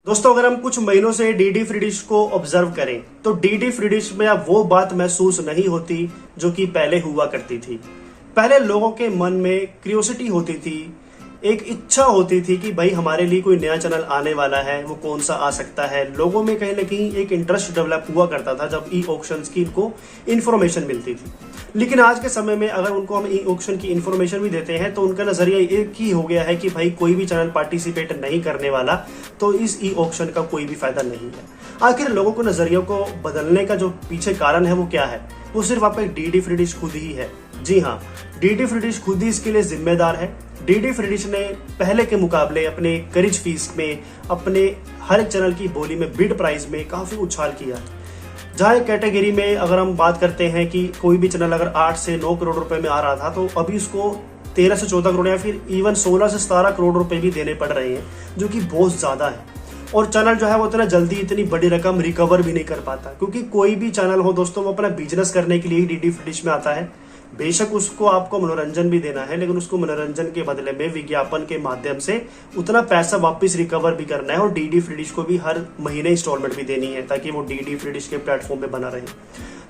दोस्तों, अगर हम कुछ महीनों से डीडी फ्री डिश को ऑब्जर्व करें तो डीडी फ्री डिश में अब वो बात महसूस नहीं होती जो कि पहले हुआ करती थी। पहले लोगों के मन में क्यूरियोसिटी होती थी, एक इच्छा होती थी कि भाई हमारे लिए कोई नया चैनल आने वाला है, वो कौन सा आ सकता है। लोगों में कहीं ना कहीं एक इंटरेस्ट डेवलप हुआ करता था जब ई ऑक्शंस की इनको इन्फॉर्मेशन मिलती थी। लेकिन आज के समय में अगर उनको हम ई ऑक्शन की इन्फॉर्मेशन भी देते हैं तो उनका नजरिया एक ही हो गया है कि भाई कोई भी चैनल पार्टिसिपेट नहीं करने वाला, तो इस ई ऑक्शन का कोई भी फायदा नहीं है। आखिर लोगों को नजरिया को बदलने का जो पीछे कारण है वो क्या है? वो सिर्फ आपका डीडी फ्री डिश खुद ही है। जी हाँ, डीडी फ्री डिश खुद ही इसके लिए जिम्मेदार है। डीडी फ्री डिश ने पहले के मुकाबले अपने करिज फीस में, अपने हर एक चैनल की बोली में, बिड प्राइस में काफी उछाल किया। जहां एक कैटेगरी में अगर हम बात करते हैं कि कोई भी चैनल अगर 8 से 9 करोड़ रुपए में आ रहा था तो अभी उसको 13 से 14 करोड़ या फिर इवन 16 से 17 करोड़ रुपए भी देने पड़ रहे हैं, जो कि बहुत ज्यादा है। और चैनल जो है वो इतना जल्दी इतनी बड़ी रकम रिकवर भी नहीं कर पाता, क्योंकि कोई भी चैनल हो दोस्तों वो अपना बिजनेस करने के लिए ही डीडी फ्री डिश में आता है। बेशक उसको आपको मनोरंजन भी देना है, लेकिन उसको मनोरंजन के बदले में विज्ञापन के माध्यम से उतना पैसा वापस रिकवर भी करना है और डीडी फ्री डिश को भी हर महीने इंस्टॉलमेंट भी देनी है ताकि वो डीडी फ्री डिश के प्लेटफॉर्म पे बना रहे।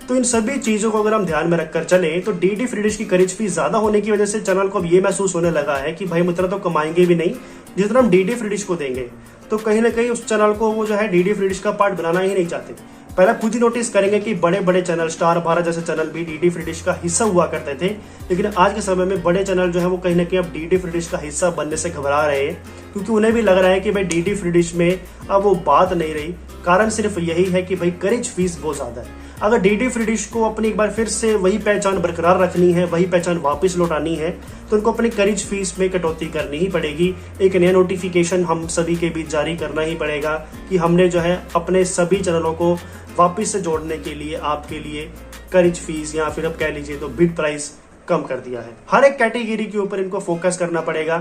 तो इन सभी चीजों को अगर हम ध्यान में रखकर चले तो डीडी फ्री डिश की करिज फीस ज्यादा होने की वजह से चैनल को अब ये महसूस होने लगा है कि भाई हम इतना तो कमाएंगे भी नहीं जितना हम डीडी फ्री डिश को देंगे। तो कहीं ना कहीं उस चैनल को वो जो है डीडी फ्री डिश का पार्ट बनाना ही नहीं चाहते। पहले खुद ही नोटिस करेंगे कि बड़े बड़े चैनल, स्टार भारत जैसे चैनल भी डीडी फ्री डिश का हिस्सा हुआ करते थे, लेकिन आज के समय में बड़े चैनल जो है वो कहीं ना कहीं अब डीडी फ्री डिश का हिस्सा बनने से घबरा रहे हैं, क्योंकि उन्हें भी लग रहा है कि भाई डीडी फ्री डिश में अब वो बात नहीं रही। कारण सिर्फ यही है कि भाई करिज फीस बहुत ज्यादा है। अगर डीडी फ्री डिश को अपनी एक बार फिर से वही पहचान बरकरार रखनी है, वही पहचान वापस लौटानी है, तो उनको अपनी करिज फीस में कटौती करनी ही पड़ेगी। एक नया नोटिफिकेशन हम सभी के बीच जारी करना ही पड़ेगा कि हमने जो है अपने सभी चैनलों को वापस से जोड़ने के लिए आपके लिए करिज फीस या फिर अब कह लीजिए तो बिड प्राइस कम कर दिया है। हर एक कैटेगरी के ऊपर इनको फोकस करना पड़ेगा।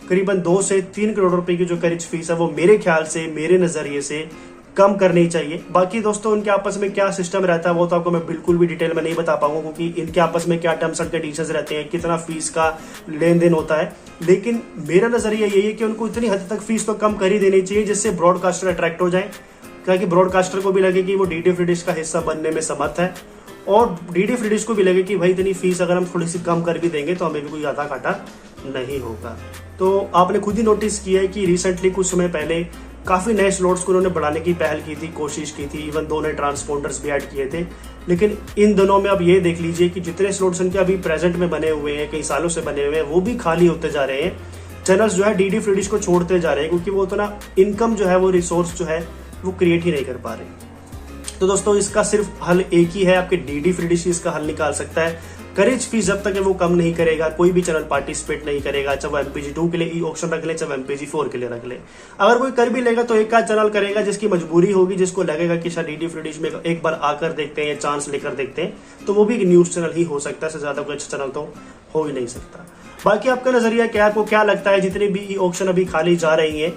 करीबन 2 से 3 करोड़ रुपए की जो करिज फीस है वो मेरे ख्याल से, मेरे नजरिए से कम करनी चाहिए। बाकी दोस्तों इनके आपस में क्या सिस्टम रहता है वो तो आपको मैं बिल्कुल भी डिटेल में नहीं बता पाऊंगा, क्योंकि इनके आपस में क्या टर्म्स एंड कंडीशंस रहते हैं, कितना फीस का लेन देन होता है। लेकिन मेरा नजरिया यही है कि उनको इतनी हद तक फीस तो कम कर ही देनी चाहिए जिससे ब्रॉडकास्टर अट्रैक्ट हो जाए, ताकि ब्रॉडकास्टर को भी लगे कि वो डीडी फ्री डिश का हिस्सा बनने में समर्थ है और डीडी फ्री डिश को भी लगे कि भाई इतनी फीस अगर हम थोड़ी सी कम कर भी देंगे तो हमें भी कोई ज्यादा घाटा नहीं होगा। तो आपने खुद ही नोटिस किया है कि रिसेंटली कुछ समय पहले काफी नए स्लॉट्स को उन्होंने बढ़ाने की पहल की थी, कोशिश की थी, इवन 2 नए ट्रांसपोंडर्स भी ऐड किए थे। लेकिन इन दिनों में अब ये देख लीजिए कि जितने स्लॉट्स इनके अभी प्रेजेंट में बने हुए हैं, कई सालों से बने हुए हैं, वो भी खाली होते जा रहे हैं। चैनल्स जो है डीडी फ्री डिश को छोड़ते जा रहे हैं क्योंकि वो उतना इनकम जो है, वो रिसोर्स जो है वो क्रिएट ही नहीं कर पा रहे। तो दोस्तों इसका सिर्फ हल एक ही है, आपके डीडी फ्री डिश इसका हल निकाल सकता है। करिज फीस जब तक है वो कम नहीं करेगा, कोई भी चैनल पार्टिसिपेट नहीं करेगा, चाहे वो MPG 2 के लिए ई ऑक्शन रख ले, चाहे MPG 4 के लिए रख ले। अगर कोई कर भी लेगा तो एक आध चैनल करेगा जिसकी मजबूरी होगी, जिसको लगेगा कि शायद डीडी फ्री डिश में एक बार आकर देखते हैं, चांस लेकर देखते हैं, तो वो भी एक न्यूज चैनल ही हो सकता है। इससे ज्यादा कोई अच्छा चैनल तो हो ही नहीं सकता। बाकी आपका नजरिया क्या है, आपको क्या लगता है जितनी भी ई ऑक्शन अभी खाली जा रही है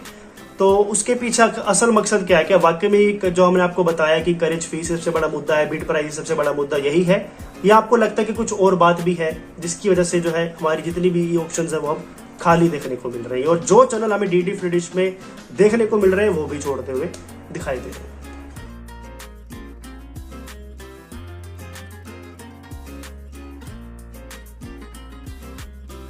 तो उसके पीछे असल मकसद क्या है? क्या वाकई में जो हमने आपको बताया कि करिज फीस सबसे बड़ा मुद्दा है, बिड प्राइस सबसे बड़ा मुद्दा यही है, या आपको लगता है कि कुछ और बात भी है जिसकी वजह से जो है हमारी जितनी भी ऑप्शंस है वो अब खाली देखने को मिल रही है और जो चैनल हमें डीडी फ्री डिश में देखने को मिल रहे हैं वो भी छोड़ते हुए दिखाई दे रहे हैं।